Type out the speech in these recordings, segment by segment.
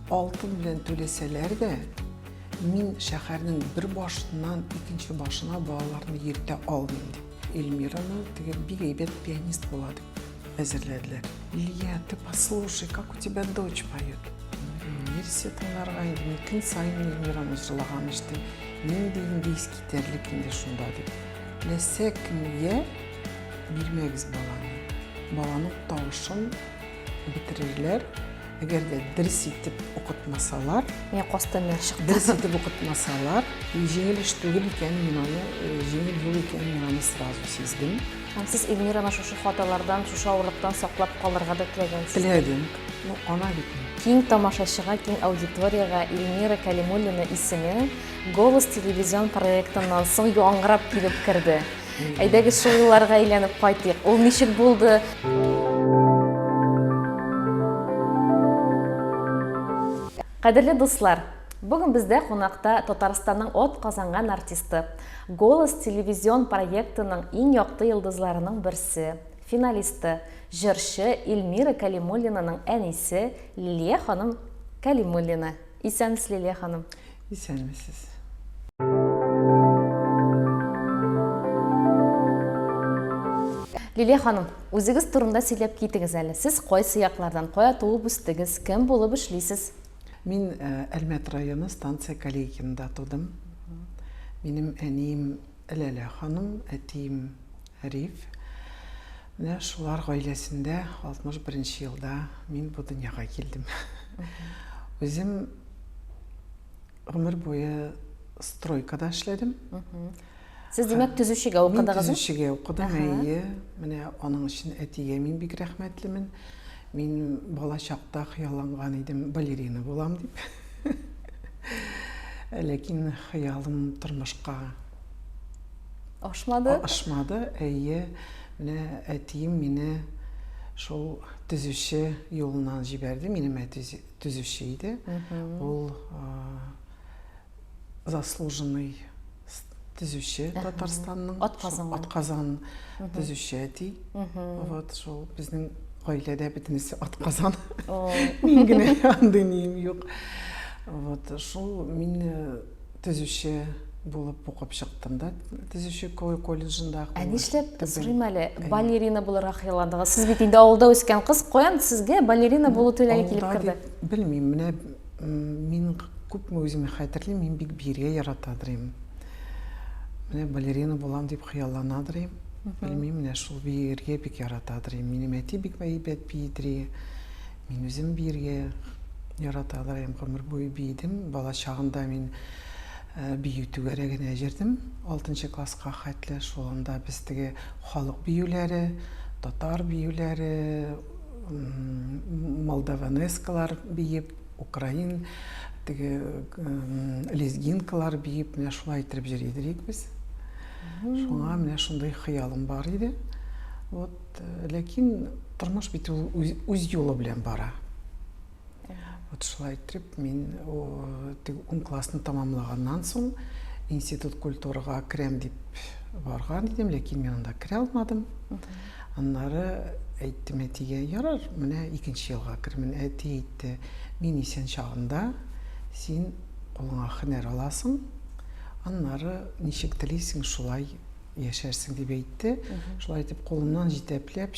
алтын белән түләсәләр дә, мин шәһәрнең бер башыннан икенче башына балаларны йөртә алмыйм дип. Эльмираны бик әйбәт пианист була дип әзерләделәр. Илья, ты послушай, как у тебя дочь поет. Нәрсә тыңларга инде, көн сайын Эльмираны җырлаган ишетә. Мин дә инде искитәрлек инде шунда дип. Ләсә кемгә бирмәгез баланы. Баланың тавышын бетерерләр. Әгәр дә дөрес итеп укытмасалар, Мен костан чыкты. дөрес итеп укытмасалар, җиңел эш түгел икәнен мин аны, җиңел юл икәнен мин аны сразу сиздем. Сез Эльмираны шушы хаталардан, шушы авырлыктан саклап калырга да теләгәнсез. Теләдем. Ну, ана бит. Киң тамашачыга, киң аудиторияга Эльмира Калимуллина исеме «Голос» телевизион проектыннан соң яңгырап килеп керде. Әйдәгез шул елларга әйләнеп кайтыйк. Ул ничек булды? Кадерле дуслар, бүген бездә кунакта Татарстанның от казанган артисты, «Голос» телевизион проектының иң якты йолдызларының берсе, финалисты, җырчы Эльмира Калимуллинаның әнисе Лилия ханым Калимуллина. Исәнмесез, Лилия ханым? Исәнмесез. Лилия ханым, үзегез турында сөйләп китегез әле. Сез кайсы яклардан, кая туып үстегез, кем булып эшлисез? Мин Әлмәт районы станция Калейкинда тудым. Минем әнием Ләлә ханым, әтием Риф. Менә шулар гаиләсендә 61 елда мин бу дөньяга килдем. Үзем гомер буе стройкада эшләдем. Сез димәк төзүчегә укыдыгыз? Мин төзүчегә укыдым, әйе. Менә аның өчен әтигә мин бик рәхмәтлемен. Мин бала чакта хыялланган идем, балерина булам дип. Ләкин хыялым тормышка Ашмады? ашмады, әйе. Менә әтием мине шул төзүче юлына җибәрде. Минем әти төзүче иде. Ул заслуженный төзүче Татарстанның атказан төзүче әти. Вот шул безнең гаиләдә бөтенесе атказан. Мин генә андый нием юк. Вот шул мин төзүче булып укып чыктым да, төзүче колледжында. Ә нишләп сорыйм әле, балерина булырга хыялландыгыз? Сез бит инде авылда үскән кыз, каян сезгә балерина булу теләге килеп керде? Белмим, менә мин күпме үземне хәтерлим, мин бик биергә яратадырым. Менә балерина булам дип хыялланадырым. Белмим, менә шул биергә бик яратадырым. Минем әти бик әйбәт биедер. Мин үзем биергә яратадырым. Гомер буе бийдем. Бала чагында мин бию түгәрәгенә җирдем. 6 класска хәтле шулында без теге халык биюләре, татар биюләре, молдаванескалар биеп, украин, теге лезгинкалар биеп, менә шулай итеп җырлыйдык без. Шуңа менә шундый хыялым бар иде. Вот, ләкин тормыш бит үз юлы белән бара. Вот шулай итеп мин 10 классны тамамлаганнан соң институт культурага керәм дип барган идем, ләкин мин анда керә алмадым. Аннары әйттем әтигә, ярар, менә 2нче елга кермен. Әти әйтте, мин исән чагында син кулыңа һөнәр аласың, аннары ничек телисең шулай яшәрсең дип әйтте. Шулай итеп кулымнан җитәкләп,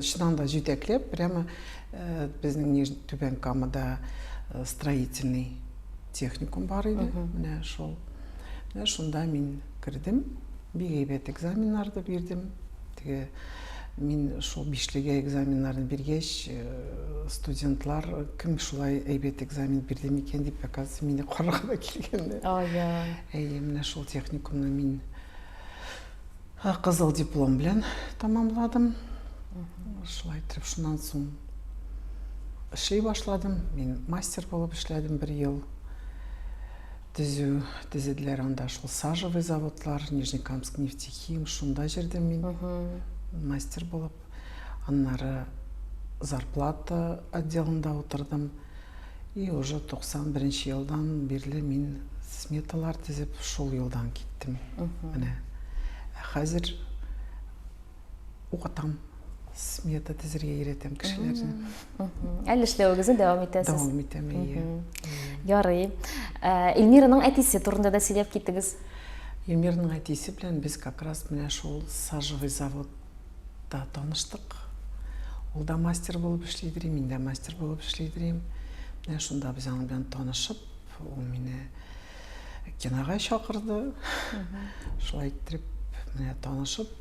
чыннан да җитәкләп, прямо безнең Түбән Камада строительный техникум бар иде. Менә шул. Менә шунда мин кердем. Бик әйбәт экзаменнарны бирдем. Теге мин шул бишлегә экзаменнарны биргәч, студентлар кем шулай әйбәт экзамен бирде микән дип оказывается мине карарга да килгәннәр. Әйе, менә шул техникумны мин кызыл диплом белән тамамладым. Шулай итеп шуннан соң эшләй башладым. Мин мастер булып эшләдем 1 ел. Төзеделәр анда шул сажевый заводлар, Нижнекамск нефтехим, шунда җирдем мин. Мастер булып. Аннары зарплата отделында утырдым. И уже 91 елдан бирле мин сметалар тезеп шул елдан киттем. Менә хәзер укытам. Смета тезерге үйретем кішілерден. Әлі эшләвегезне дәвам итәсез. Дәвам итәм, ие. Ярый. Эльмираның әтисе турында да сөйләп киттегез. Эльмираның әтисе белән без как раз менә шул сажевый заводта таныштык. Ул да мастер булып эшлидер, мин дә мастер булып эшлидер. Менә шунда без аның белән танышып, ул мине кинога чакырды. Шулай итеп, менә танышып,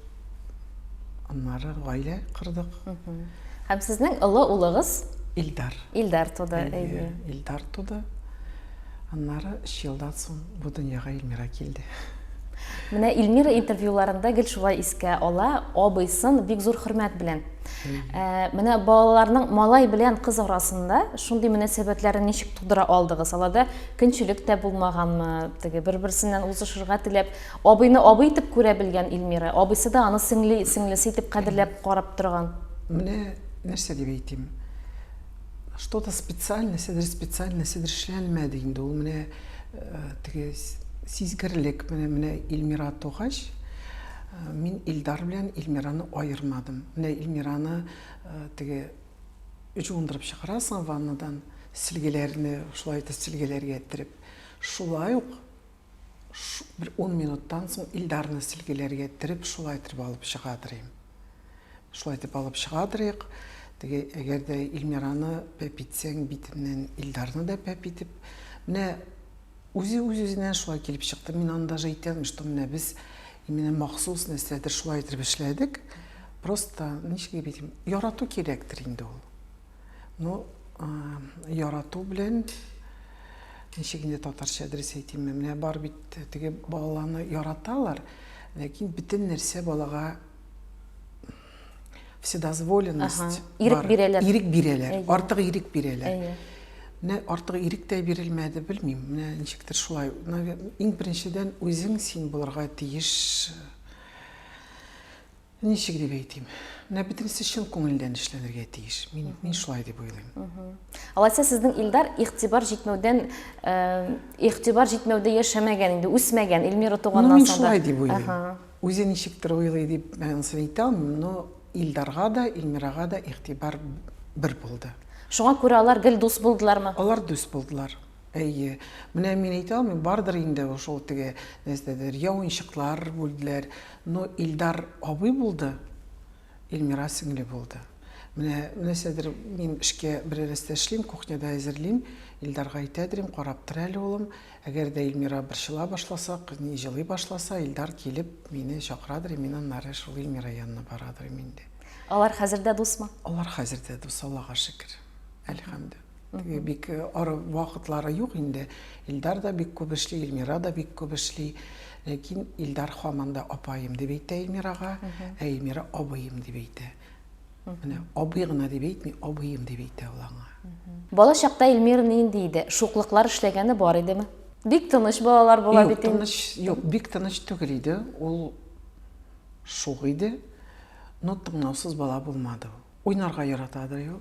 аннары гаилә кырдык. Һәм сезнең олы улыгыз Илдар. Илдар туды. Илдар туды. Аннары 3 елдан соң бу дөньяга Эльмира килде. Менә Эльмира интервьюларында гел шулай искә ала, абыйсын бик зур хөрмәт белән. Менә балаларның малай белән кыз арасында шундый мөнәсәбәтләрне ничек тудыра алдыгыз? Аларда көнчелек тә булмаганмы? Теге бер-берсеннән узышырга теләп, абыйны абый итеп күрә белгән Эльмира, абыйсы да аны сеңлесе итеп кадерләп карап торган. Менә нәрсә дип әйтим? Что-то специально, специально эшләнмәде инде. Ул менә теге сизгерлек менә Эльмира тугач, мин Илдар белән Эльмираны айырмадым. Менә Эльмираны теге жуындырып чыгарасың ваннадан, силгеләрне шулай итеп силгеләргә эттереп. Шулай ук бер 10 минуттан соң Илдарны силгеләргә эттереп, шулай итеп алып чыгадыр. Шулай итеп алып чыгадыр. Теге әгәр дә Эльмираны пәп итсәң, битеннән Илдарны да пәп итеп, менә үзе-үзеннән шулай килеп чыкты. Мин аны даже әйтәм, что менә без именно махсус нәрсәдер шулай итеп эшләдек. Просто ничек дип әйтим, ярату кирәктер инде ул. Ну, ярату белән ничек инде татарча дөрес әйтим, менә бар бит теге балаларны яраталар, ләкин бөтен нәрсә балага вседозволенность. Ирек бирәләр. Ирек бирәләр. Артык ирек бирәләр. Менә артык ирек тә бирелмәде, белмим. Менә ничектер шулай. Иң беренчедән үзең син булырга тиеш. Ничек дип әйтим? Менә бөтенесе чын күңелдән эшләнергә тиеш. Мин шулай дип уйлыйм. Алайса сезнең Илдар игътибар җитмәүдә яшәмәгән инде, үсмәгән Эльмира туганнан Мин соң. шулай дип уйлыйм. Үзе ничектер уйлый дип мен әйтәм, но Илдарга да, Эльмирага да игътибар бер булды. Шуңа күрә алар гел дус булдылармы? Алар дус булдылар. Әйе. Менә мин әйтәм, бардыр инде шул теге нәрсәдер, яуынчыклар булдылар, но Илдар абый булды, Эльмира сеңле булды. Менә нәрсәдер мин эшкә бер рәстә эшлим, кухняда әзерлим, Илдарга әйтәдем, карап тор әле улым, әгәр дә Эльмира борчыла башласа, җылый башласа, Илдар килеп мине чакырадыр, мин аннары шул Эльмира янына барадыр инде. Алар хәзердә дусмы? Алар хәзердә дус, Аллага шөкер. Әлхәмдү. Теге бик ары вакытлары юк инде. Илдар да бик күп эшли, Эльмира да бик күп эшли. Ләкин Илдар һаман да апайым дип әйтә Эльмирага, Эльмира абыем дип әйтә. Менә абый гына дип әйтми, абыем дип әйтә ул аңа. Бала чакта Эльмира нинди иде? Шуклыклар эшләгәне бар идеме? Бик тыныч балалар була бит инде. Юк, бик тыныч түгел иде. Ул шук иде. Но тыңлаусыз бала булмады. Уйнарга яратадыр ул.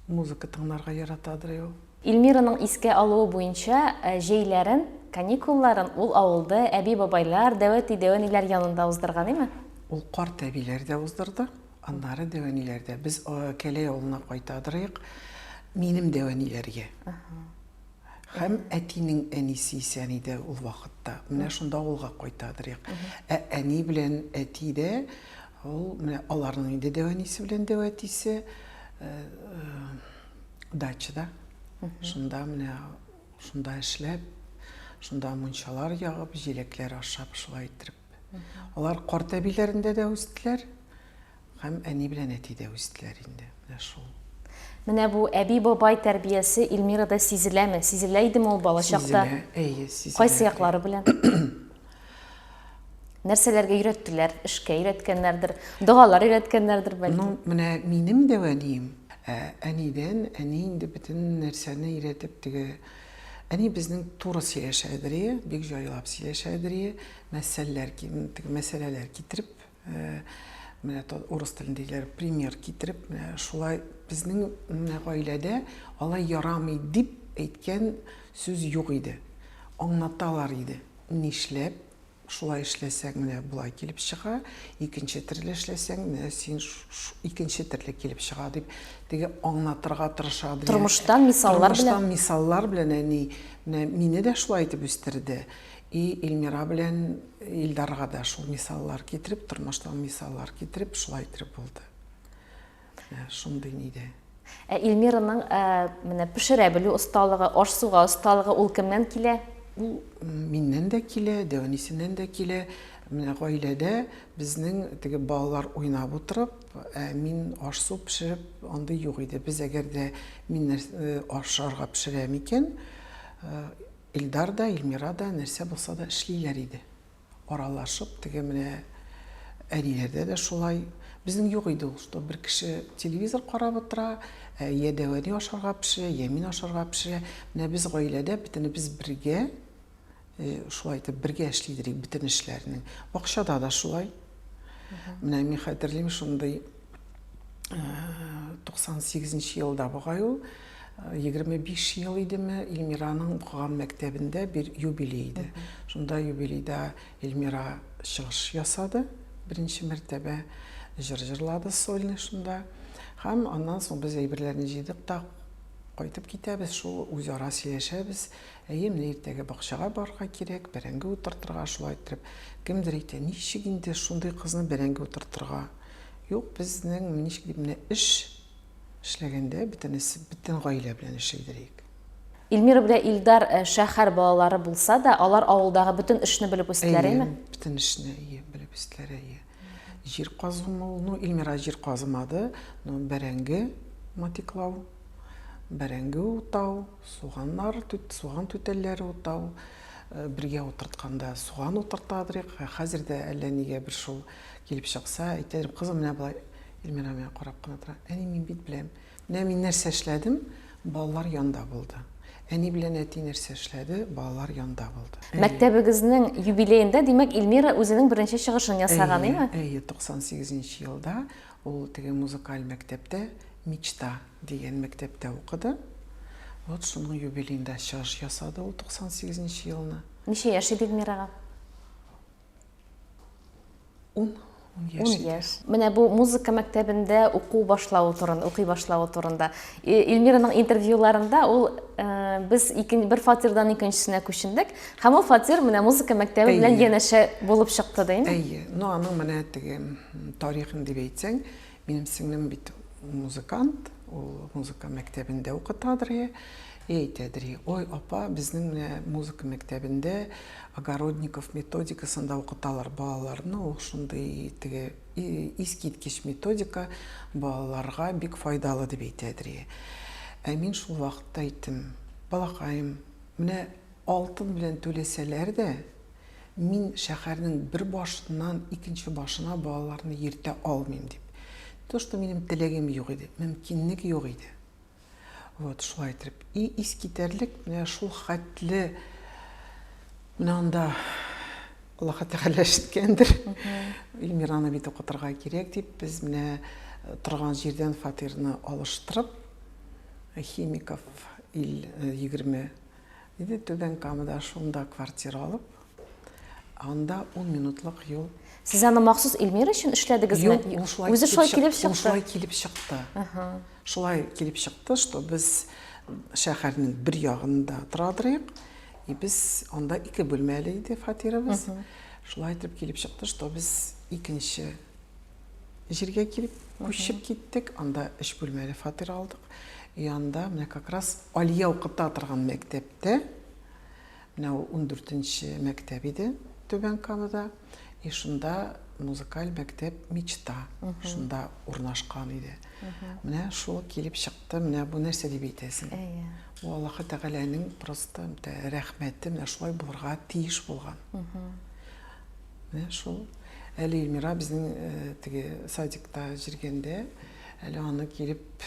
Музыка тыңларга яратадыр ул. Эльмираның искә алуы буенча җәйләрен, каникулларын ул авылда әби-бабайлар, дәвәт-идәвәниләр янында уздырган, име? Ул карт әбиләр дә уздырды, аннары дәвәниләр дә. Без Кәләй авылына кайтадырык, минем дәвәниләргә. Һәм әтинең әнисе исән иде ул вакытта. Менә шунда авылга кайтадырык. Әни белән әти дә ул менә аларның инде дәвәнисе белән дәвәтисе дачада. Шунда менә шунда эшләп, шунда мунчалар ягып, җиләкләр ашап шулай итеп. Алар карт әбиләрендә дә үстеләр, һәм әни белән әти дә үстеләр инде. Менә шул. Менә бу әби-бабай тәрбиясе Эльмирада сизеләме? Сизелә идеме ул бала чакта? Сизелә, әйе, сизелә. Кайсы яклары белән? Нәрсәләргә өйрәттеләр? Эшкә өйрәткәннәрдер, дугалар өйрәткәннәрдер бәлки. Ну, менә минем дәвәнием әнидән, әни инде бөтен нәрсәне өйрәтеп теге. Әни безнең туры сөйләшәдер, бик җайлап сөйләшәдер, мәсьәләләр китереп, менә урыс телендәгеләр пример китереп, шулай безнең гаиләдә алай ярамый дип әйткән сүз юк иде. Аңлаталар иде. Нишләп шулай эшләсәң, менә булай килеп чыга, икенче төрле эшләсәң, менә син икенче төрле килеп чыга дип, теге аңлатырга тырыша. Тормыштан мисаллар белән. Тормыштан мисаллар белән әни, менә мине дә шулай итеп үстерде. И Илмира белән Илдарга да шул мисаллар китереп, тормыштан мисаллар китереп, шулай итеп булды. Шундый ниде. Илмираның менә пешерә белү осталыгы, аш-суга осталыгы ул кемнән килә? Ул миннән дә килә, Дәванисеннән дә килә. Менә гаиләдә безнең теге балалар уйнап утырып, мин аш-су пешереп, андый юк иде. Без әгәр дә мин ашарга пешерәм икән, Илдар да, Илмира да нәрсә булса да эшлиләр иде. Аралашып, теге менә әниләрдә дә шулай. Безнең юк иде ул, что бер кеше телевизор карап утыра, я Дәвани ашарга пешерә, я мин ашарга пешерә. Менә без гаиләдә бөтенебез бергә, шулай итеп бергә эшли идек бөтен эшләрне. Бакчада да шулай. Менә мин хәтерлим шундый 98 елда бугай ул, 25 ел идеме, Илмираның укыган мәктәбендә бер юбилей иде. Шунда юбилейда Илмира чыгыш ясады, беренче мәртәбә җыр җырлады сольный шунда. Һәм аннан соң без әйберләрне җыйдык та кайтып китәбез, шул үзара сөйләшәбез. Менә иртәгә бакчага барырга кирәк, бәрәңге утыртырга, шулай итеп. Кемдер әйтә, ничек инде шундый кызны бәрәңге утыртырга? Юк, безнең ничек дип менә эш эшләгәндә бөтен гаилә белән эшләйдек. Илмира белән Илдар шәһәр балалары булса да, алар авылдагы бөтен эшне белеп үстеләрме? Бөтен эшне белеп үстеләр. Җир казымы, Илмира җир казымады, бәрәңге матиклау, бәрәңге утау, суган түтәлләре утау, бергә утыртканда суган утыртадырык. Хәзер дә әллә нигә бер шул килеп чыкса, әйтәдер, кызым менә булай, Илмира менә карап кына тора. Әни, мин бит беләм. Менә мин нәрсә эшләдем, балалар янда булды. Әни белән әти нәрсә эшләде, балалар янда булды. Мәктәбегезнең юбилеенда, димәк, Илмира үзенең беренче чыгышын ясаган, име? 98 елда ул теге музыкаль мәктәптә, Мечта дигән мәктәптә укыды. Вот шуның юбилеенда чыгыш ясады ул 98 елны. Ничә яшь иде Илмирага? 10 яшь. Менә бу музыка мәктәбендә укый башлавы турында. Илмираның интервьюларында ул без бер фатирдан икенчесенә күчендек, һәм ул фатир менә музыка мәктәбе белән янәшә булып чыкты, димме? Аның менә теге тарихын дип әйтсәң, минем сеңлем бит музыкант, ул музыка мәктәбендә укытадыр. Әйтәдер, ой, апа, безнең музыка мәктәбендә Огородников методикасында укыталар балаларны, ул шундый теге искиткеч методика балаларга бик файдалы дип әйтәдер. Мин шул вакытта әйттем, балакаем, менә алтын белән түләсәләр дә, мин шәһәрнең бер башыннан икенче башына балаларны йөртә алмыйм дип. То, что минем теләгем юк иде, мөмкинлек юк иде. Вот шулай итеп, искитәрлек менә шул хәтле менә анда Аллаһ Тәгалә эшиткәндер. Илмираны бит укытырга кирәк дип, без менә торган җирдән фатирны алыштырып, Химиков 20 иде, Түбән Камада шунда квартира алып, анда 10 минутлык юл. Сез аны махсус Илмира өчен эшләдегезме? Үзе шулай килеп чыкты. Шулай килеп чыкты. Шулай килеп чыкты, что без шәһәрнең бер ягында торадык, и без анда 2 бүлмәле иде фатирыбыз. Шулай итеп килеп чыкты, что без икенче җиргә килеп күчеп киттек, анда 3 бүлмәле фатир алдык. И анда менә как раз Алия укыта торган мәктәптә, менә 14нче мәктәп иде Түбән Камада, и шунда музыкаль мәктәп Мечта, шунда урнашкан иде. Менә шул килеп чыкты, менә бу нәрсә дип әйтәсең. Бу Аллаһ Тәгаләнең просто рәхмәте, менә шулай булырга тиеш булган. Менә шул. Әле Илмира безнең теге садикта җиргәндә, әле аны килеп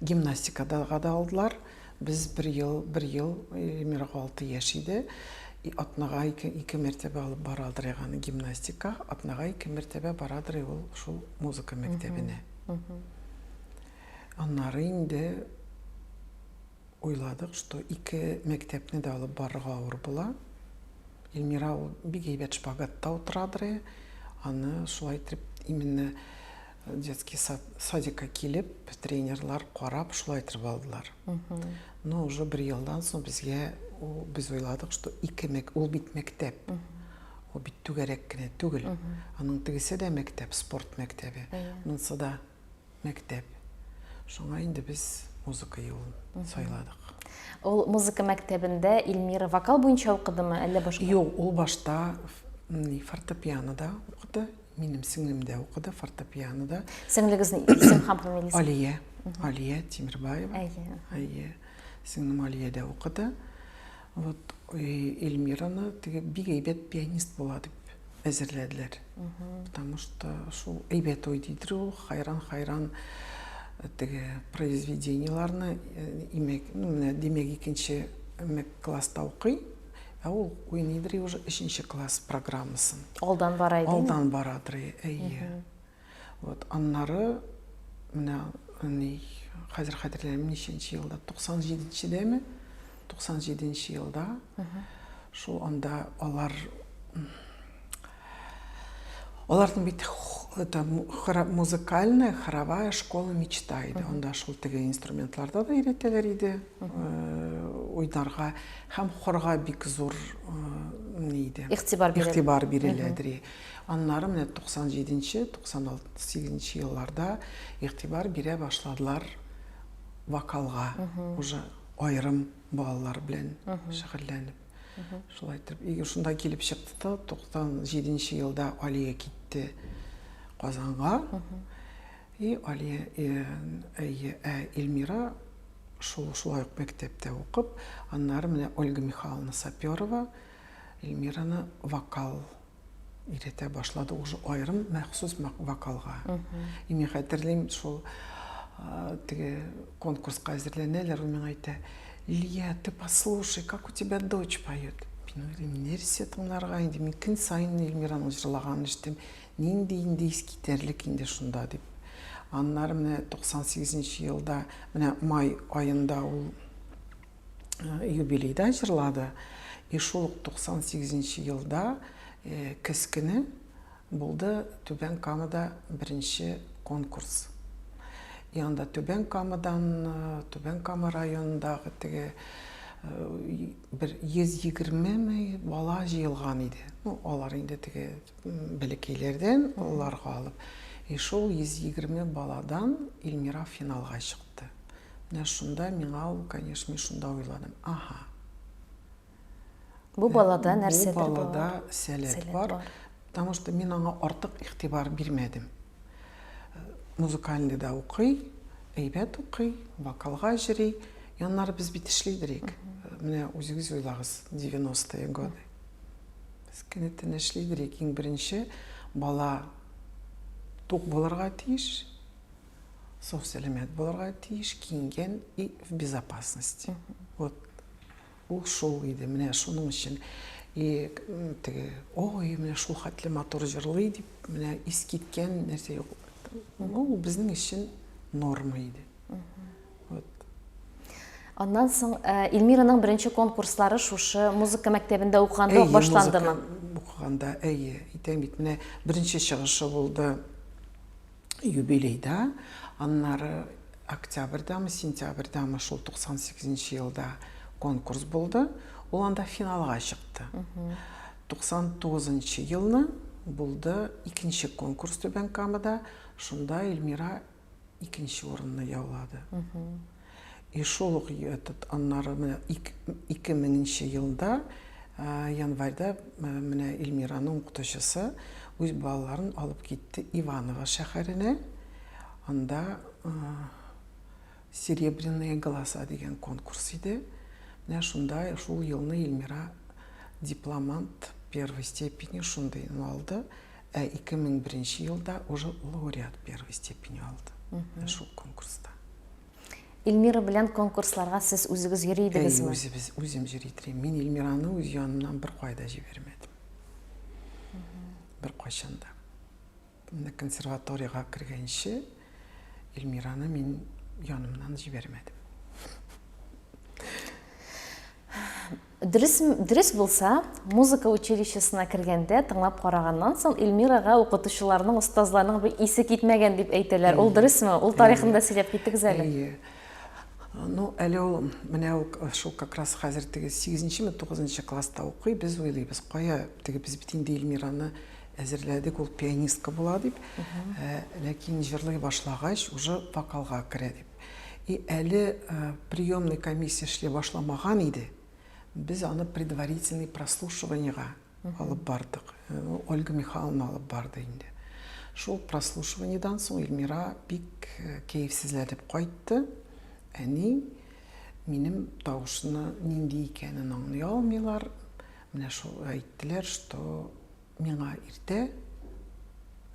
гимнастикада да алдылар. Без бер ел Илмирага 6 яшь иде. Атнага 2 мәртәбә алып барадыр яганы гимнастика, атнага 2 мәртәбә барадыр ул шул музыка мәктәбенә. Аннары инде уйладык, что 2 мәктәпне дә алып барырга авыр була. Эльмира ул бик әйбәт шпагатта утырадыр. Аны шулай итеп именно детский садикка килеп, тренерлар карап шулай итеп алдылар. Но уже бер елдан соң безгә без ойладык, что ул бит мәктәп. Ул бит түгәрәк кенә түгел. Аның тегесе дә мәктәп, спорт мәктәбе. Монысы да мәктәп. Шуңа инде без музыка юлын сайладык. Ул музыка мәктәбендә Эльмира вокал буенча укыдымы, әллә башка? Юк, ул башта фортепианода укыды. Минем сеңлем дә укыды фортепианода. Сеңлегезнең исем һәм фамилиясе? Алия Тимирбаева. Әйе. Сеңлем Алия дә укыды. Вот Эльмираны бик әйбәт пианист була дип әзерләделәр. Потому что шул әйбәт уйдыйдыр ул, хайран произведенияларны демәк икенче класста укый, ул уйныйдыр уже 3нче класс программасын. Алдан бара иде. Алдан барадыр, әйе. Вот аннары менә хәзер хәтерләмим ничәнче елда, 97-дәме? 97 елда. Шул анда аларның бит музыкальная хоровая школа мечта иде. Анда шул инструментларда да өйрәтәләр иде. Уйнарга һәм хорга бик зур игътибар бирәләр. Аннары менә 97-98 елларда игътибар бирә башладылар вокалга. Уже айрым балалар белән шөгыльләнеп. Шулай итеп, шунда килеп чыкты да, 97 елда Алия китте Казанга. И Алия Эльмира шулай ук мәктәптә укып, аннары менә Ольга Михайловна Саперова Эльмираны вокал өйрәтә башлады, уже айрым махсус вокалга. И мин хәтерлим, шул конкурска әзерләнәләр, ул миңа әйтә: «Илья, ты послушай, как у тебя дочь поет». Мин тыңларга инде, мин көн сайын Эльмираның җырлаганын ишетәм, нинди искитәрлек инде шунда дип. Аннары менә 98 елда, менә май айында ул юбилейда җырлады. И шул 98 елда көз көне булды Түбән Камада беренче конкурс. И анда Түбән Кама районындагы бер 120 бала җыелган иде. Алар инде бәләкәйләрдән аларга алып. И шул 120 баладан Эльмира финалга чыкты. Менә шунда миңа ул, конечно, шунда уйладым. Бу балада нәрсәдер бар? Бу балада сәләт бар. Потому что мин аңа артык игътибар бирмәдем. Музыкальный да укый, әйбәт укый, вокалга җыри. Яннары без бит эшлидерик. Менә үзегез уйлагыз, 90-е годы. Без кенәтен эшлидерик. Иң беренче бала тук булырга тиеш, сау сәламәт булырга тиеш, киенгән и в безопасности. Вот ул шул иде. Менә шуның өчен менә шул хәтле матур җырлый дип, менә искиткән нәрсә юк. Ул безнең өчен норма иде. Аннан соң Эльмираның беренче конкурслары шушы музыка мәктәбендә укыганда башландымы? Укыганда, әйе. Әйтәм бит, менә беренче чыгышы булды юбилейда. Аннары октябрьдамы, сентябрьдамы шул 98 елда конкурс булды. Ул анда финалга чыкты. 99 елны булды икенче конкурс Түбән Камада. Шунда Эльмира икенче урынны яулады. И шул аннары 2000 елда январьда менә Эльмираның укытучысы үз балаларын алып китте Иваново шәһәренә. Анда серебряные голоса дигән конкурс иде. Менә шунда шул елны Эльмира дипломант первой степени шундай алды. 2001 елда уже лауреат первой степени алды. Шул конкурста. Эльмира белән конкурсларга сез үзегез йөри идегезме? Үзем йөри идем. Мин Эльмираны үз янымнан бер кайда җибәрмәдем. Бер кайчанда. Менә консерваториягә кергәнче Эльмираны мин янымнан җибәрмәдем. Дөрес булса, музыка училищесына кергәндә тыңлап караганнан соң Эльмирага укытучыларның, остазларның бер исе китмәгән дип әйтәләр. Ул дөресме? Ул тарихында сөйләп киттегез әле. Ну, әле ул менә шул как раз хәзер теге 8-ме, 9-нчы класста укый, без уйлыйбыз, кая теге без бит инде Эльмираны әзерләдек, ул пианистка була дип, ләкин җырлый башлагач, уже вокалга керә дип. И әле приемный комиссия эшләй башламаган иде. Biz аны предварительный прослушиваниега алып бардык. Ольга Михайловна алып барды инде. Шул прослушиваниедан соң Эльмира бик кәефсезләнеп кайтты. Әни минем тавышны нинди икәнен аңлый алмыйлар. Менә шул әйттеләр, что миңа иртә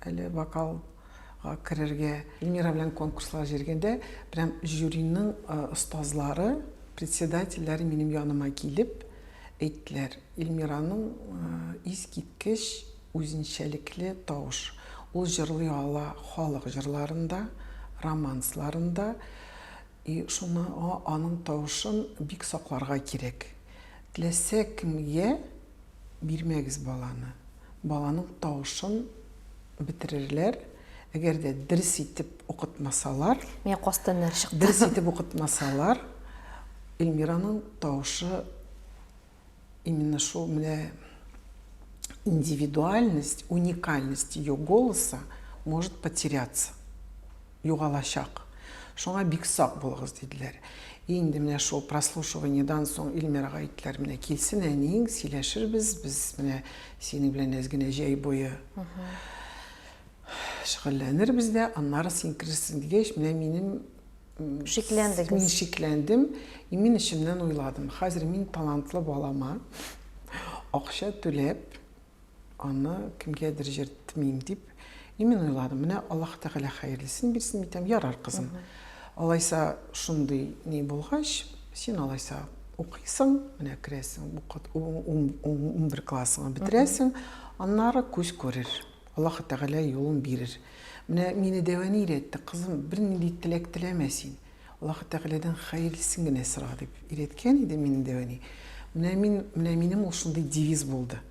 әле вокалга керергә. Эльмира белән конкурслар җиргәндә, прям жюриның остазлары, председательләре минем яныма килеп әйттеләр, Эльмираның искиткеч үзенчәлекле тавыш. Ул җырлый ала халык җырларында, романсларында, и шуны аның тавышын бик сакларга кирәк. Теләсә кемгә бирмәгез баланы. Баланың тавышын бетерерләр. Әгәр дә дөрес итеп укытмасалар, Мен костаннар чыкты. Дөрес итеп укытмасалар, Эльмираның тавышы именно шул менә индивидуальность, уникальность ее голоса может потеряться, югалачак. Шуңа бик сак булыгыз диделәр. Инде менә шул прослушиваниедан соң Эльмирага әйттеләр, менә килсен әниң, сөйләшербез, без менә синең белән әз генә җәй буе шөгыльләнербез дә, аннары син керерсең дигәч, менә минем Шикләндегез. Мин шикләндем, и мин эчемнән уйладым. Хәзер мин талантлы балама акча түләп, аны кемгәдер җыртмыйм дип, и мин уйладым. Менә Аллаһ Тәгалә хәерлесен бирсен, митәм, ярар кызым. Алайса шундый ни булгач, син алайса укыйсың, менә керәсең, 11 классыңа бетерәсең, аннары күз күрер. Аллаһ Тәгалә юлын бирер. Менә мине дәвани өйрәтте, кызым, бер нинди теләк теләмә син. Аллаһ Тәгаләдән хәерлесен генә сора дип өйрәткән иде мине дәвани. Менә минем ул шундый девиз булды.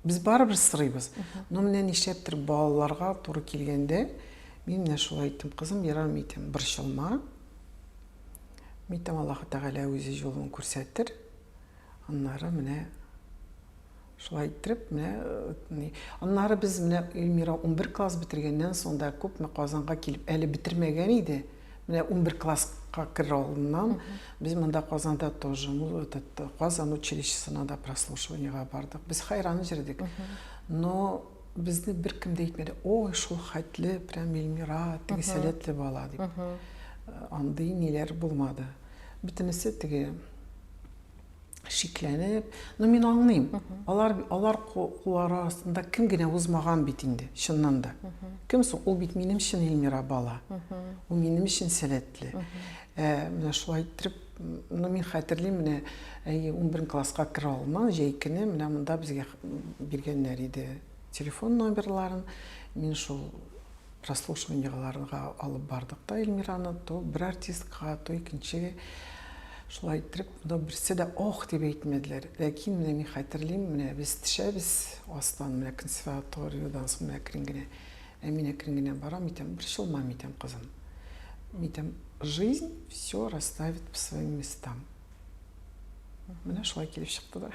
Без барыбер сорыйбыз. Но менә нишләптер балаларга туры килгәндә, мин менә шулай әйттем, кызым, ярар, митем, борчылма. Митем, Аллаһ Тәгалә үзе юлын күрсәтер. Аннары менә шулай итеп, менә аннары без менә Эльмира 11 класс битергәннән соң да күпме Казанга килеп, әле битергән иде. Менә 11 класска керә алдыннан без монда Казанда тоже, Казан училищесына да прослушиваниега бардык. Без хайран җирдек. Но безне беркем дә әйтмәде, ой, шул хәтле, прям Эльмира, теге сәләтле бала дип. Андый ниләр булмады. Бөтенесе теге шикләнеп, но мин аңлыйм. Алар куллары астында кем генә узмаган бит инде, чыннан да. Кем соң? Ул бит минем өчен Эльмира бала. Ул минем өчен сәләтле. Менә шулай итеп, но мин хәтерлим, менә 11 класска керә алман, җәй көне менә монда безгә биргәннәр иде телефон номерларын. Мин шул прослушиваниеларга алып бардык та Эльмираны, то бер артистка, то икенчегә. Шулай итеп, но берсе дә ох дип әйтмәделәр. Ләкин менә мин хәтерлим, менә без төшәбез астан, менә консерваториядан соң менә киренгенә. Мин киренгенә барам, митәм, борчылма, митәм, кызым. Митәм, жизнь все расставит по своим местам. Менә шулай килеп чыкты да.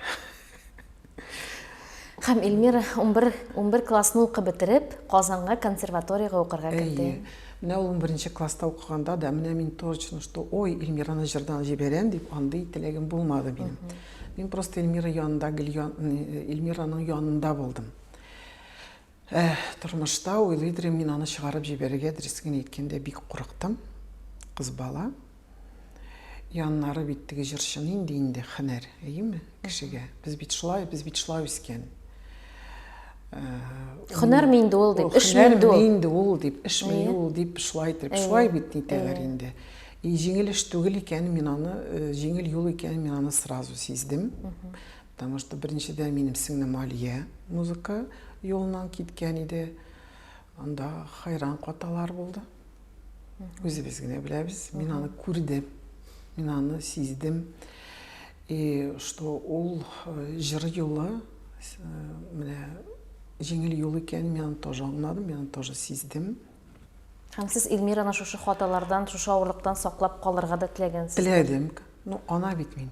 Һәм Эльмира 11 классны укып бетереп, Казанга консерваторияга укырга китте. Менә ул 11 класста укыганда да, менә мин точно, что ой, Эльмираны җырдан җибәрәм дип, андый теләгем булмады минем. Мин просто Эльмираның янында булдым. Тормышта уйлыйдым, мин аны чыгарып җибәрергә, дөресен әйткәндә, бик курыктым. Кыз бала. Яннары бит теге җырчы инде һөнәр, әйеме, кешегә. Без бит шулай үскән. Һөнәр минде ул дип, эш минде ул дип, шулай итеп, шулай бит нитәләр инде. И җиңел эш түгел икән, мин аны җиңел юл икән, мин аны сразу сиздем. Потому что беренчедән минем сеңлем Алия музыка юлынан киткән иде. Анда хайран каталар булды. Үзебез генә беләбез. Мин аны күрдем, мин аны сиздем. И что ул жыр юлы, менә жеңіл юл екен, мен тоже аңладым, мен тоже сездім. Һәм сез Эльмираны шушы хаталардан, шушы авырлыктан саклап калырга да теләгәнсез. Теләдем. Ну, ана бит мин.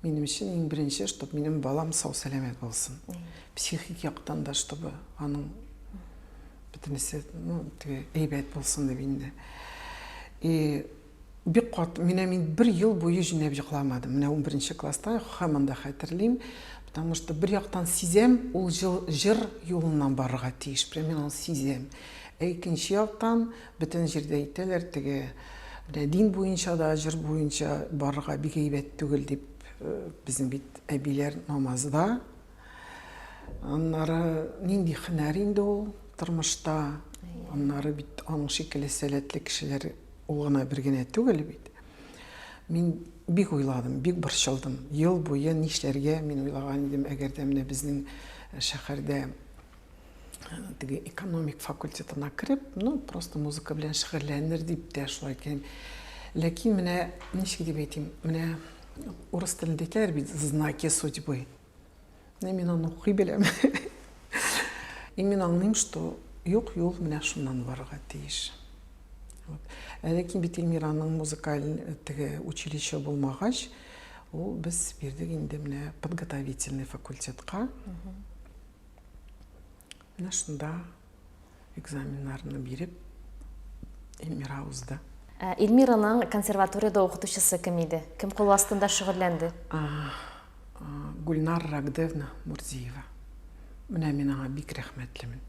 Минем өчен иң беренче, чтобы минем балам сау сәламәт булсын. Психик яктан да, чтобы аның бөтенесе, ну, әйбәт булсын дип инде. И бик кат, мин бер ел буе җинәп җыкламадым. Менә 11 класста һаман да хәтерлим, потому что бер яктан сизем, ул җыр юлыннан барырга тиеш. Прям мин аны сизем. Икенче яктан бөтен җирдә әйтәләр, дин буенча да, җыр буенча барырга бик әйбәт түгел дип, безнең бит әбиләр намазда. Аннары нинди һөнәр инде ул тормышта. Аннары бит аның шикелле сәләтле кешеләр ул гына бер генә түгел бит. Мин бик уйладым, бик борчылдым. Ел буе нишләргә мин уйлаган идем, әгәр дә менә безнең шәһәрдә экономик факультетына кирип, ну, просто музыка белән шөгыльләнер дип тә шулай икән. Ләкин менә ничек дип әйтим, менә урыс телендә әйтәләр бит знаки судьбы. Мин аны укый беләм. И мин аңлыйм, что юк юл менә шуннан барырга тиеш. Ләкин бит Эльмираның музыкаль училище булмагач, ул без бирдек инде менә подготовительный факультетка. Менә шунда экзаменнарны биреп, Эльмира узды. Эльмираның консерваторияда укытучысы кем иде? Кем кул астында шөгыльләнде? Гульнар Рагдевна Мурзиева. Менә мин аңа бик рәхмәтлемен.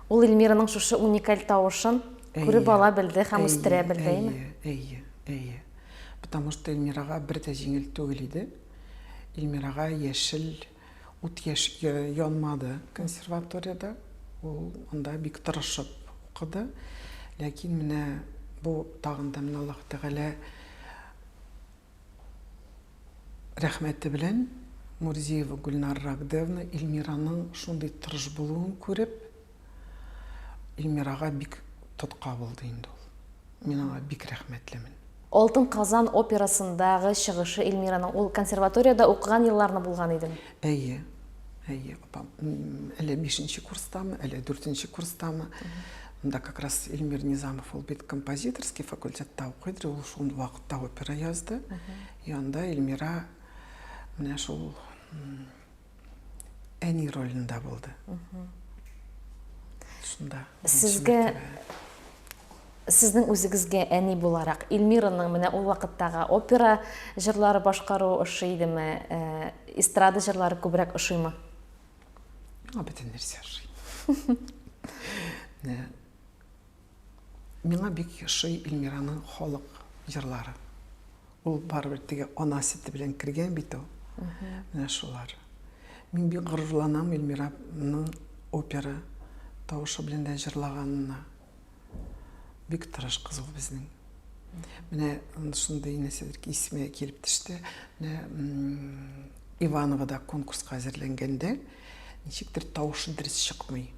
Ул Эльмираның шушы уникаль тавышын күреп ала белде һәм үстерә белдеме? Әйе. Потому что Эльмирага бер дә җиңел түгел иде. Эльмирага яшел ут янмады консерваторияда. Ул анда бик тырышып укыды. Ләкин менә бу тагын да Аллаһ Тәгалә рәхмәте белән Мурзиева Гульнар Рагдевна Эльмираның шундый тырыш булуын күреп, Эльмирага бик тотка булды инде ул. Мин аңа бик рәхмәтлемен. Алтын Казан операсындагы чыгышы Эльмираның ул консерваторияда укыган елларны булган иде. Әйе. Әле 5-нче курстамы, әле 4-нче курстамы. Онда как раз Эльмир Низамов ул бит композиторский факультетта укыйды, ул шул вакытта опера язды. И анда Эльмира менә шул әни ролендә булды. Шунда. Сезнең үзегезгә әни буларак Эльмираның менә ул вакыттагы опера җырлары башкару ошый идеме? Эстрада җырлары күбрәк ошыймы? Бөтен нәрсә ошый. Миңа бик ошый Эльмираның халык җырлары. Ул барыбер теге ана сөте белән кергән бит ул. Менә шулар. Мин бик горурланам Эльмираның опера тавышы белән дә җырлаганына. Бик тырыш кыз ул безнең. Менә шундый нәрсәләр исемә килеп төште. Ивановада конкурска әзерләнгәндә ничектер тавышы дөрес чыкмый.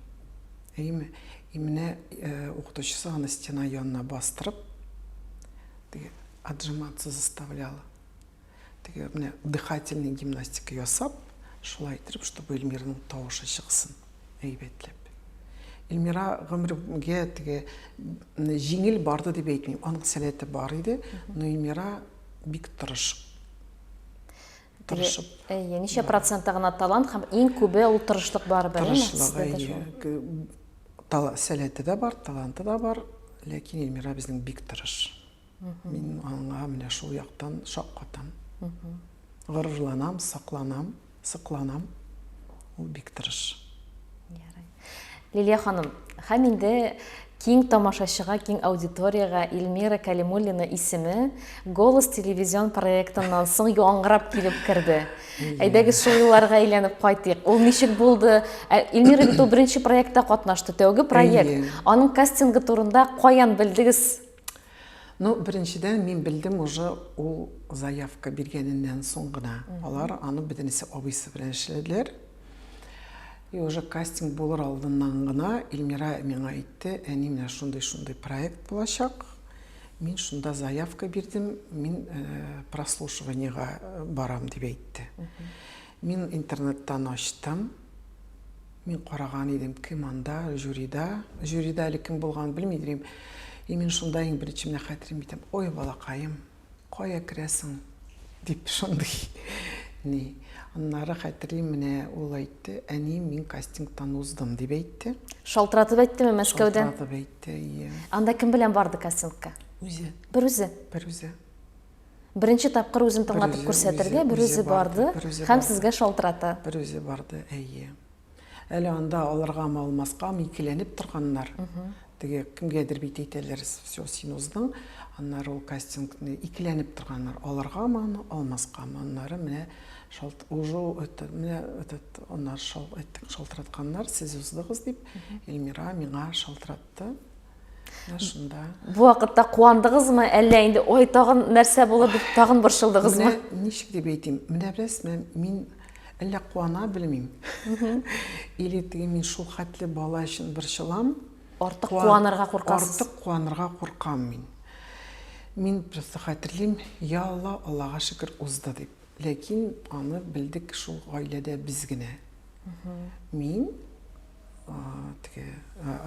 Әйме? И менә укытучысы аны стена янына бастырып, отжиматься заставляла. Менә дыхательный гимнастика ясап, шулай итеп, чтобы Эльмираның тавышы чыксын, әйбәтләп. Эльмира гомергә җиңел барды дип әйтмим. Аның сәләте бар иде, но Эльмира бик тырышып. Ничә процентта гына талант һәм иң күбе ул тырышлык бар беләме? Сәләте дә бар, таланты да бар, ләкин Эльмира безнең бик тырыш. Мин аңа менә шул яктан шаккатам. Горурланам, сакланам. Ул бик тырыш. Лилия ханым, һәм инде киң тамашачыга, киң аудиторияга Эльмира Кәлимуллина исеме «Голос» телевизион проектыннан соң яңгырап килеп керде. Әйдәгез шул елларга әйләнеп кайтыйк. Ул ничек булды? Эльмира бит ул беренче проектта катнашты, тәүге проект. Аның кастингы турында каян белдегез? Ну, беренчедән мин белдем уже ул заявка биргәненнән соң гына. Алар аны бөтенесе абыйсы белән эшләделәр. И уже кастинг булыр алдыннан гына Эльмира миңа әйтте, әни менә шундый проект булачак. Мин шунда заявка бирдим, мин прослушиваниега барам дип әйтте. Мин интернеттан ачтым. Мин караган идем, ким анда, жюрида әле кем булганын белмидем. Мин шунда иң беренче менә хәтерим итем, ой балакаем, кая керәсең дип шундый. Ни, аннары хәтерлим менә ул әйтте, әни мин кастингтан уздым дип әйтте. Шалтыратып әйттеме Мәскәүдән? Шалтыратып әйтте, Анда кем белән барды кастингка? Үзе. Бер үзе. Беренче тапкыр үзен тыңлатып күрсәтергә бер үзе барды һәм сезгә шалтырата. Бер үзе барды, әйе. Әле анда аларга алмаска икеләнеп торганнар. Теге кемгәдер бит әйтәләр, все син уздың. Аннары ул кастингны икеләнеп торганнар. Аларга аны алмаска. Аннары менә аннары шалтыратканнар, сез уздыгыз дип, Эльмира миңа шалтыратты. Шунда. Бу вакытта куандыгызмы, әллә инде ой тагын нәрсә булыр дип тагын борчылдыгызмы? Ничек дип әйтим? Менә беләсезме, мин әллә куана белмим. Или теге мин шул хәтле бала өчен борчылам. Артык куанырга куркасыз. Артык куанырга куркам мин. Мин просто хәтерлим, я Алла, Аллага шөкер узды дип. Ләкин аны белдек шул гаиләдә без генә. Мин теге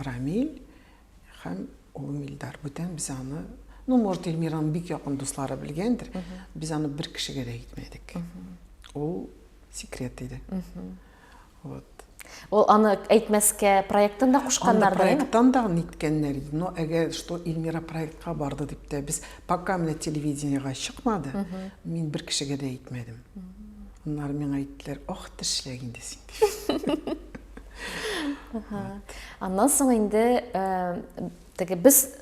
Рамил һәм улым Илдар бүтән без аны, может Эльмираның бик якын дуслары белгәндер, без аны бер кешегә дә әйтмәдек. Ул секрет иде. Вот. Ул аны әйтмәскә проектын да кушканнар да, проекттан да ниткәннәр иде. Но әгәр что Эльмира проектка барды дип тә без пока менә телевидениега чыкмады, мин бер кешегә дә әйтмәдем. Onlar миңа әйттеләр, ох, тешләг инде син. Аннан соң инде теге без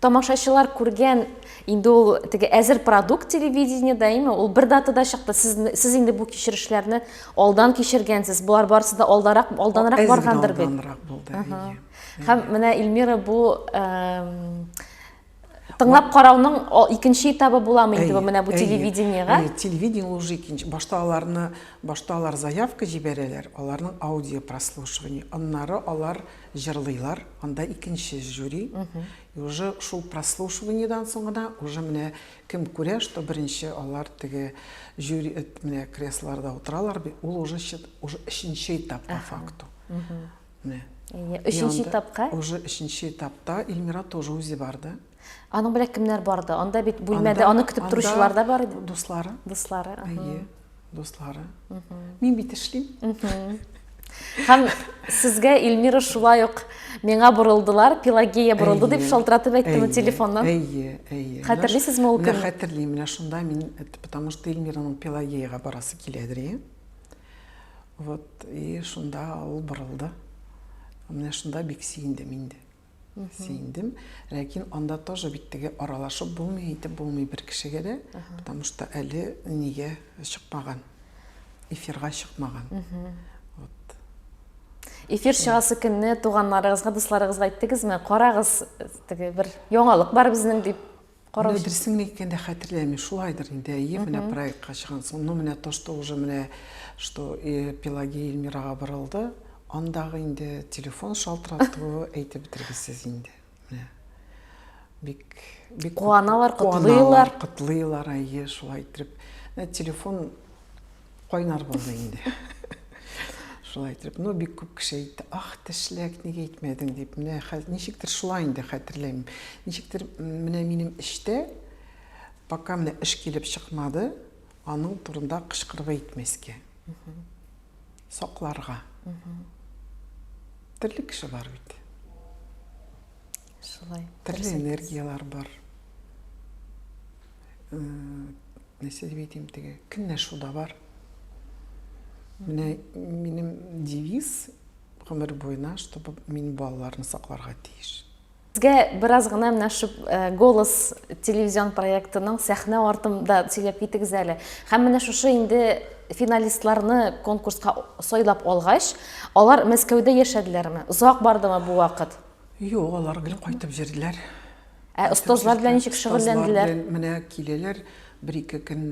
тамашачылар күргән инде ул теге әзер продукт телевидениеда име, ул бер датада чыкты. Сез инде бу кичерешләрне алдан кичергәнсез. Булар барысы да алданрак баргандыр бит. Алданрак булды. Һәм менә Эльмира бу тыңлап карауның икенче этабы буламы инде менә бу телевидениега? Телевидение уже икенче. Башта алар заявка җибәрәләр, аларның аудио прослушивание. Аннары алар җырлыйлар, анда икенче жюри. И уже шул прослушиваниедан соң гына уже менә кем күрә, что беренче алар теге жюри менә креслоларда утыралар, ул уже өченче этап по факту. Менә. Өченче этапка? Уже өченче этапта Эльмира тоже үзе барды. Аның белән кемнәр барды? Анда бит бүлмәдә аны көтеп торучылар да бар иде. Дуслары. Әйе, дуслары. Мин бит эшлим. Һәм сезгә Эльмира шулай ук миңа борылдылар, Пелагея борылды дип шалтыратып әйттеме телефоннан? Әйе. Хәтерлисезме ул көнне? Хәтерлим, менә шунда мин, потому что Эльмираның Пелагеяга барасы киләдер. Вот, и шунда ул борылды. Менә шунда бик сөендем инде. Сөендем, ләкин анда тоже бит теге аралашып булмый, әйтеп булмый бер кешегә дә, потому что әле нигә чыкмаган. Эфирга чыкмаган. Вот. Эфир чыгасы көнне туганнарыгызга, дусларыгызга әйттегезме? Карагыз, теге бер яңалык бар безнең дип карап. Дөресен әйткәндә хәтерләмим, шулайдыр инде. Менә проектка чыган соң, ну менә то, что уже менә что Пелагея Эльмирага борылды. Андагы инде телефон шалтыратуы әйтеп бетергесез инде. Бик куаналар, кытлыйлар, әйе, шулай итеп. Телефон кайнар булды инде. Шулай итеп, ну бик күп кеше әйтте, ах, тешләк, нигә әйтмәдең дип. Менә ничектер шулай инде хәтерләйм. Ничектер менә минем эштә пока менә эш килеп чыкмады, аның турында кычкырып әйтмәскә. Сакларга. Төрле кеше бар бит. Шулай. Төрле энергиялар бар. Нәрсә дип әйтим теге, көнләшү бар. Менә минем девиз гомер буена, чтобы мин балаларны сакларга тиеш. Сезгә бераз гына менә шу Голос телевизион проектының сәхнә артында сөйләп китегез әле. Һәм менә шушы инде финалистларны конкурска сайлап алгач, алар Мәскәүдә яшәделәрме? Узак бардымы бу вакыт? Юк, алар гел кайтып җирделәр. Остазлар белән ничек шөгыльләнделәр? Менә киләләр, бер-ике көн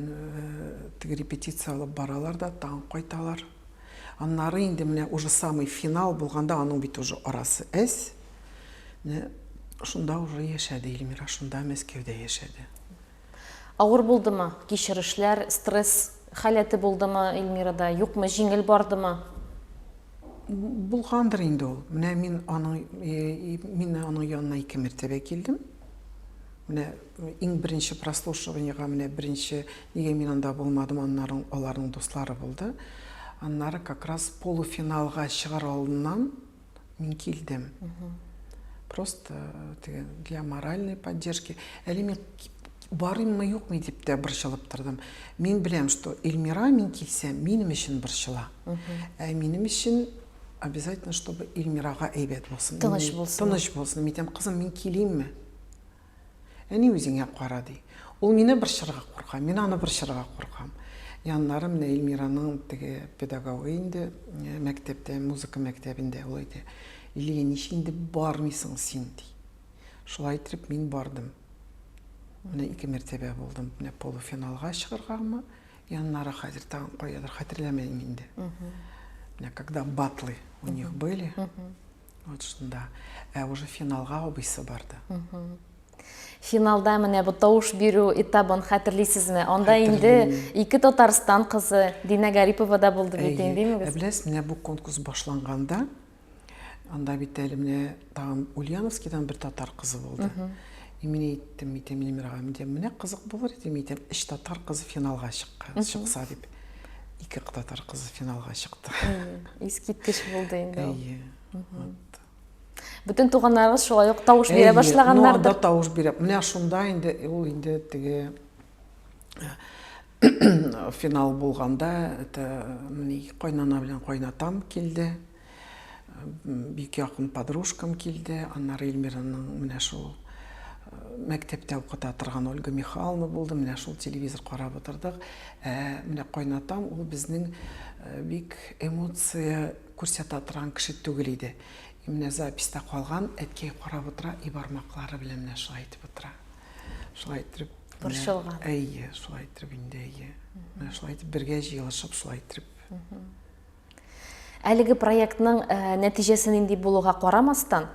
теге репетиция алып баралар да, таң кайталар. Аннары инде менә уже самый финал булганда, аның бит уже арасы әс. Шунда уже яшәде Эльмира, шунда Мәскәүдә яшәде. Авыр булдымы? Кичерешләр, стресс халәте булдымы Эльмирада? Юкмы, җиңел бардымы? Булгандыр инде ул. Менә мин аның янына 2 мәртәбә килдем. Менә иң беренче прослушиваниегә менә беренче нигә мин анда булмадым, аларның дуслары булды. Аннары как раз полуфиналга чыгар алдыннан мин килдем. Просто для моральной поддержки. Әле мин барыммы юкмы дип тә борчылып тордым. Мин беләм, что Эльмира мин килсәм, минем өчен борчыла. Минем өчен обязательно, чтобы Эльмирага әйбәт булсын. Тыныч булсын. Тыныч булсын. Мин әйтәм, кызым, мин килимме? Әни үзеңә кара ди. Ул мине борчырга курка, мин аны борчырга куркам. Яннары менә Эльмираның теге педагогы инде мәктәптә, музыка мәктәбендә ул әйтә. Илгә ничек инде бармыйсың син ди. Шулай итеп мин бардым. Менә 2 мәртәбә булдым. Менә полуфиналга чыгаргамы, яннары хәзер тагын каядыр хәтерләмәйм инде. Менә когда батлы у них были, вот шунда, уже финалга абыйсы барды. Финалда менә бу тавыш бирү этабын хәтерлисезме? Анда инде 2 Татарстан кызы Дина Гарипова да булды бит инде, димегез? Беләсез, менә бу конкурс башланганда, анда бит әле менә тагын Ульяновскидан бер татар кызы булды. Мин әйттем, Эльмирага, менә кызык булыр иде, әйтәм, 3 татар кызы финалга чыкса дип. 2 татар кызы финалга чыкты. Искиткеч булды инде. Бүтән Бүтән туганнарыбыз шулай ук тавыш бирә башлаганнардыр. Тавыш бирә. Менә шунда инде ул инде теге финал булганда, менә кайнана белән кайнатам килде. Бик якын подружкам килде. Аннары Эльмираның менә шул мәктәптә укыта торган Ольга Михайловна булды. Менә шул телевизор карап утырдык. Менә кайнатам ул безнең бик эмоция күрсәтә торган кеше түгел иде. Менә записта калган, әткәй карап утыра, и бармаклары белән менә шулай итеп утыра. Шулай итеп борчылган. Шулай итеп инде. Менә шулай итеп бергә җыелышып, шулай итеп. Әлеге проектның нәтиҗәсе нинди булуга карамастан,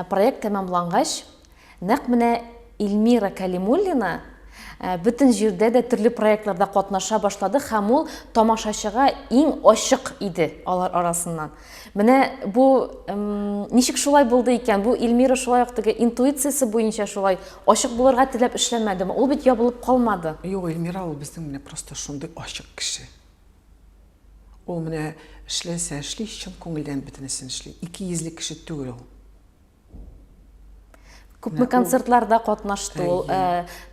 проект тәмамлангач, нәкъ менә Эльмира Калимуллина бүтән җирдә дә төрле проектларда катнаша башлады һәм ул тамашачыга иң ачык иде алар арасыннан. Менә бу ничек шулай булды икән? Бу Эльмира шулай ук теге интуициясе буенча шулай ачык булырга теләп эшләмәдеме? Ул бит ябылып калмады. Юк, Эльмира ул безнең менә просто шундый ачык кеше. Ул менә эшләсә, эшли, чын күңелдән бөтенесен эшли. 200 кеше түгел ул. Күпме концертларда катнашты ул,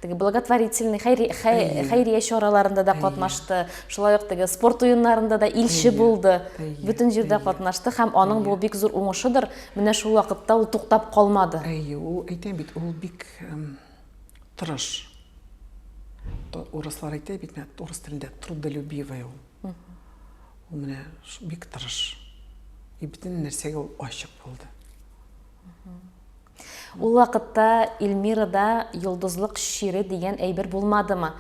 теге благотворительный хәйрия чараларында да катнашты. Шулай ук теге спорт уеннарында да илче булды. Бүтән җирдә катнашты һәм аның бу бик зур уңышыдыр. Менә шул вакытта ул туктап калмады. Ул әйтәм бит, ул бик тырыш. Урыслар әйтә бит, урыс телендә трудолюбивый ул. Ул менә бик тырыш. И бүтән нәрсәгә ул ачык булды. Ул вакытта Эльмирада йолдызлык шире дигән әйбер булмадымы?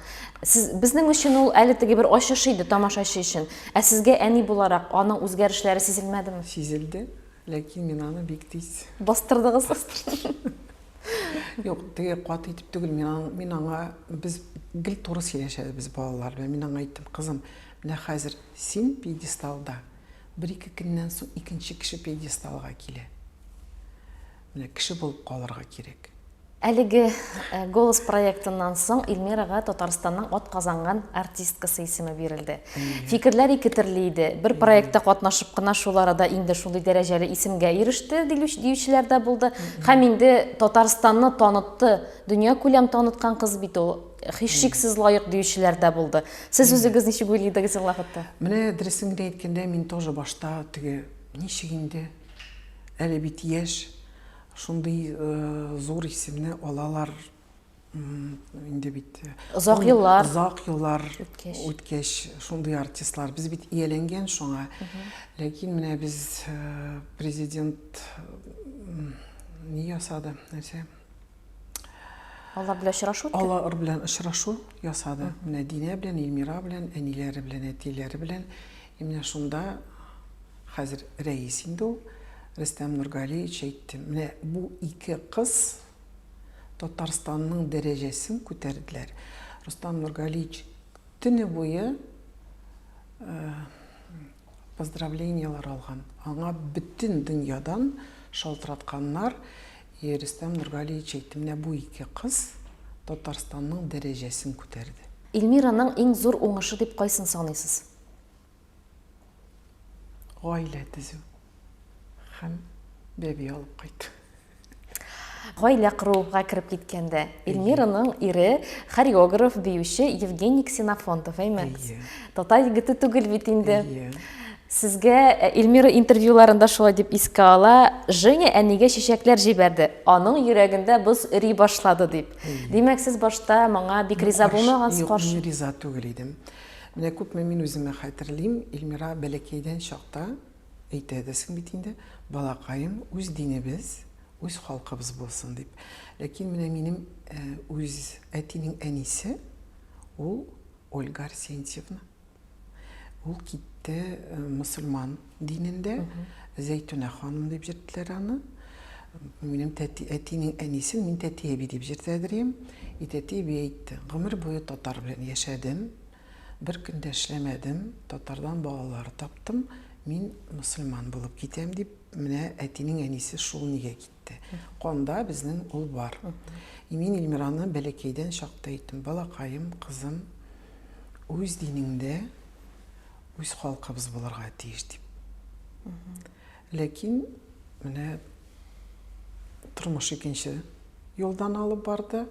Безнең өчен ул әле теге бер ачыш иде тамашачы өчен. Ә сезгә әни буларак аның үзгәрешләре сизелмәдеме? Сизелде, ләкин мин аны бик тиз бастырдыгыз. Юк, теге каты итеп түгел, мин аңа без гел туры сөйләшәбез балалар белән. Мин аңа әйттем, кызым, менә хәзер син пьедесталда, 1-2 көннән соң икенче кеше пьедесталга килә. Менә кеше булып калырга кирәк. Әлеге голос проектыннан соң Эльмирага Татарстанның атказанган артисткасы исеме бирелде. Фикерләр ике төрле иде. Бер проектта катнашып кына шул арада инде шундый дәрәҗәле исемгә иреште диючеләр дә булды. Һәм инде Татарстанны танытты, дөнья күләм таныткан кыз бит ул. Һичшиксез лаек диючеләр дә булды. Сез үзегез ничек уйлыйдыгыз ул вакытта? Менә дөресен әйткәндә, мин тоже башта теге ничек инде әле бит яшь шундый зур исемне алалар инде бит. Озак еллар үткәч шундый артистлар без бит ияләнгән шуңа. Ләкин менә без президент ни ясады, нәрсә? Алар белән очрашу? Алар белән очрашу ясады. Менә Динә белән, Эльмира белән, әниләре белән, әтиләре белән. Менә шунда хәзер рәис инде ул. Рөстәм Нургалиевич әйтте, менә бу ике кыз Татарстанның дәрәҗәсен күтәрделәр. Рөстәм Нургалиевич төне буе поздравлениялар алган. Аңа бөтен дөньядан шалтыратканнар. Рөстәм Нургалиевич әйтте, менә бу ике кыз Татарстанның дәрәҗәсен күтәрде. Эльмираның иң зур уңышы дип кайсын саныйсыз? Гаилә төзү һәм бәби алып кайтты. Гаилә құруға кіріп кеткенде, Эльмираның ире хореограф, биюче Евгений Ксенофонтов, әймәңіз. Татай егеті түгел бит инде. Сезгә Эльмира интервьюларында шулай дип искә ала, Женя әнигә чәчәкләр җибәрде. Аның йөрәгендә боз өри башлады дип. Димәк, сез башта моңа бик риза булмагансыз, каршы? Мин риза түгел идем. Менә күпме мин үземә хәтерлим, Эльмира бәләкәйдән чакта әйтәдесең бит инде, балакаем, үз динебез, үз халкыбыз булсын дип. Ләкин менә минем үз әтинең әнисе, ул Ольга Арсентьевна. Ул китте мусульман динендә, Зәйтүнә ханым дип җиртләр аны. Минем әтинең әнисен мин тәти әби дип җиртәдерем. Тәти әби әйтте, гомер буе татар белән яшәдем, бер көндә эшләмәдем, татардан балалар таптым, мин мусульман булып китәм дип, менә әтинең әнисе шул нигә китте. Канда безнең ул бар. Мин Эльмираны бәләкәйдән чакта әйттем, балакаем, кызым, үз динеңдә үз халкыбыз булырга тиеш дип. Ләкин менә тормыш икенче юлдан алып барды.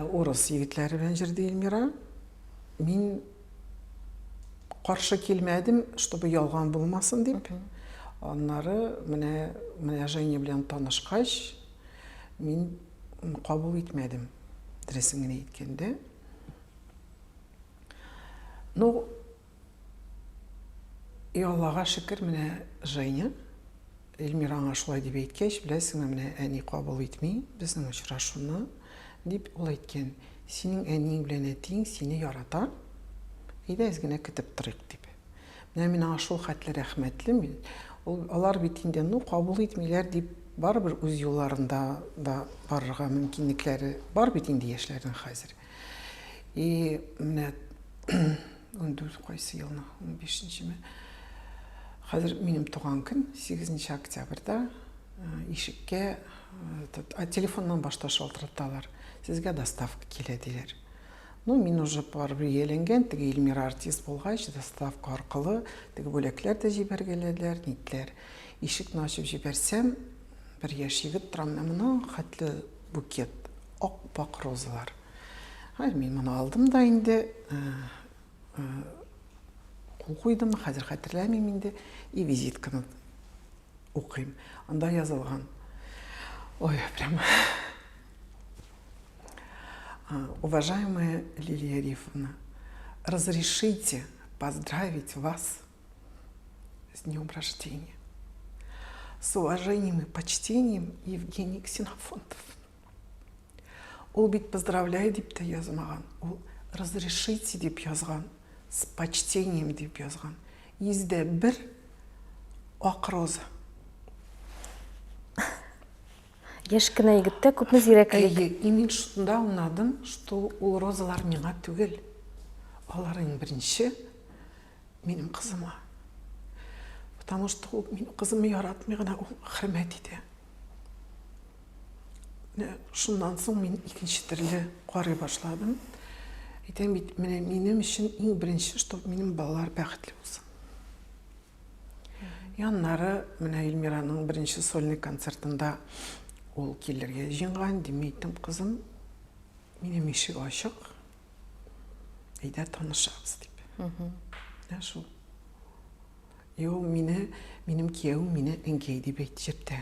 Урыс егетләре белән җирде Эльмира. Мин каршы килмәдем, чтобы ялган булмасын дип. Аннары менә Женя белән танышкач, мин кабул итмәдем. Дөресен генә әйткәндә. Ну, Аллага шөкер, менә Женя Эльмираңа шулай дип әйткәч, беләсеңме, менә әни кабул итми безнең очрашуны дип ул әйткән. Синең әниң белән әтиң сине ярата. Әйдәгез генә көтеп торыйк дип. Менә мин аңа шул хәтле рәхмәтле. Алар бит инде кабул итмиләр дип, барыбер үз юлларында да барырга мөмкинлекләре бар бит инде яшьләрнең хәзер. Менә кайсы елны, 15-ме. Хәзер минем туган көн, 8 октябрьдә, ишеккә телефоннан башта шалтыраталар. Сезгә доставка килә диләр. Ну, мин уже барып ияләнгән, теге Эльмира артист булгач, доставка аркылы теге бүләкләр дә җибәргәләделәр, нитләр. Ишекне ачып җибәрсәм, бер яшь егет тора, моның хәтле букет, ак-пак розалар. Мин моны алдым да инде, кул куйдым, хәзер хәтерләмим инде, и визитканы укыйм. Анда язылган. Ой, прямо. Уважаемая Лилия Рифовна, разрешите поздравить вас с днем рождения. С уважением и почтением, Евгений Ксенофонтов. Ул бит поздравляй дип тә язмаган. Ул разрешите дип язган, с почтением дип язган. Йөздә бер ак роза. Яшь кенә егеттә күпме зирәклек. И мин шунда аңладым, что ул розалар миңа түгел. Аларның беренче минем кызыма. Потому что ул минем кызымны яратмый гына, ул хөрмәт итә. Шуннан соң мин икенче төрле карый башладым. Әйтәм бит, менә минем өчен иң беренче, что минем балалар бәхетле булсын. Яннары, менә Эльмираның беренче сольный концертында ул килергә җыенган, димәйтем, кызым, минем ишек ачык. Әйдә танышабыз дип. Шул. Ул минем кияүм мине әнкәй дип әйтте.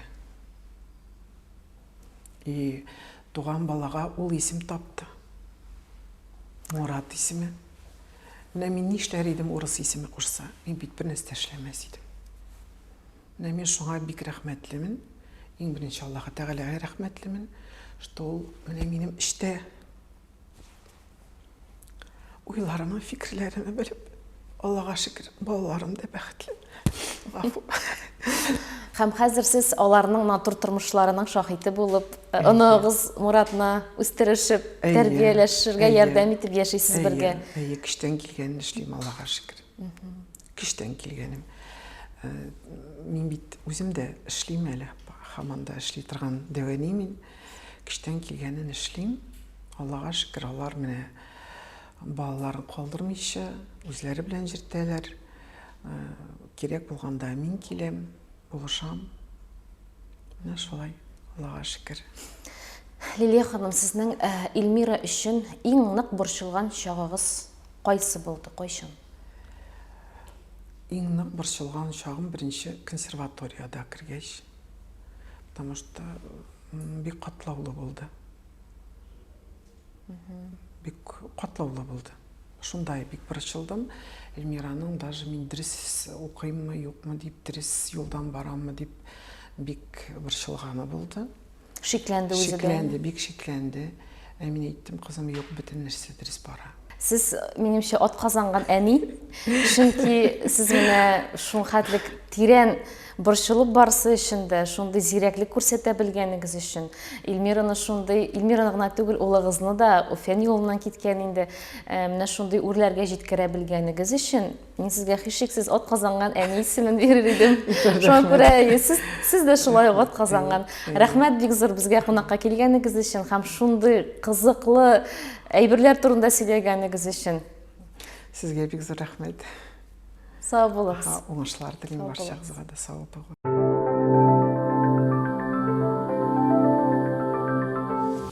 И туган балага ул исем тапты. Мурат исеме. Менә мин нишләр идем урыс исеме кушса? Мин бит бер нәрсә эшләмәс идем. Менә мин шуңа бик рәхмәтлемен. Иң беренче Аллаһка Тәгаләгә рәхмәтлемен, что ул менә минем эштә уйларымны, фикерләремне белеп, Аллаһка шөкер, балаларым да бәхетле. Һәм хәзер сез аларның матур тормышларының шаһиты булып, оныгыз Муратны үстерешеп, тәрбияләшергә ярдәм итеп яшисез бергә. Киштән килгәнне эшлим, Аллага шөкер. Киштән килгәнем. Мин бит үзем дә эшлим әле, һаман да эшли торган дәвани мин. Киштән килгәнен эшлим. Аллага шөкер, алар менә балаларын калдырмыйча, үзләре белән җиртәләр. Кирәк булганда мин киләм, булышам. Менә шулай, Аллага шөкер. Лилия ханым, сезнең Илмира өчен иң нык борчылган чагыгыз кайсы булды, кайчан? Иң нык борчылган чагым беренче консерваторияда кергәч. Потому что бик катлаулы булды. Бик катлаулы булды. Шундай бик борчылдым. Эльмираның даже мин дөрес укыйммы, юкмы дип, дөрес юлдан бараммы дип бик борчылганы булды. Шикләнде үзе дә. Шикләнде, бик шикләнде. Мин әйттем, кызым, юк, бөтен нәрсә дөрес бара. Сез, минемчә, атказанган әни, чөнки сез менә шул хәтлек тирән борчылып барсы өчен дә, шундый зирәклек күрсәтә белгәнегез өчен, Илмираны гына түгел, улыгызны да фән юлыннан киткән инде, менә шундый үрләргә җиткерә белгәнегез өчен, мин сезгә һичшиксез атказанган әни исемен бирер идем. Шуңа күрә сез дә шулай атказанган. Рәхмәт бик зур безгә кунакка килгәнегез өчен һәм шундый кызыклы әйберләр турында сөйләгәнегез өчен. Сезгә бик зур рәхмәт. Сау булыгыз. Уңышлар телим барчагызга да, сау булыгыз.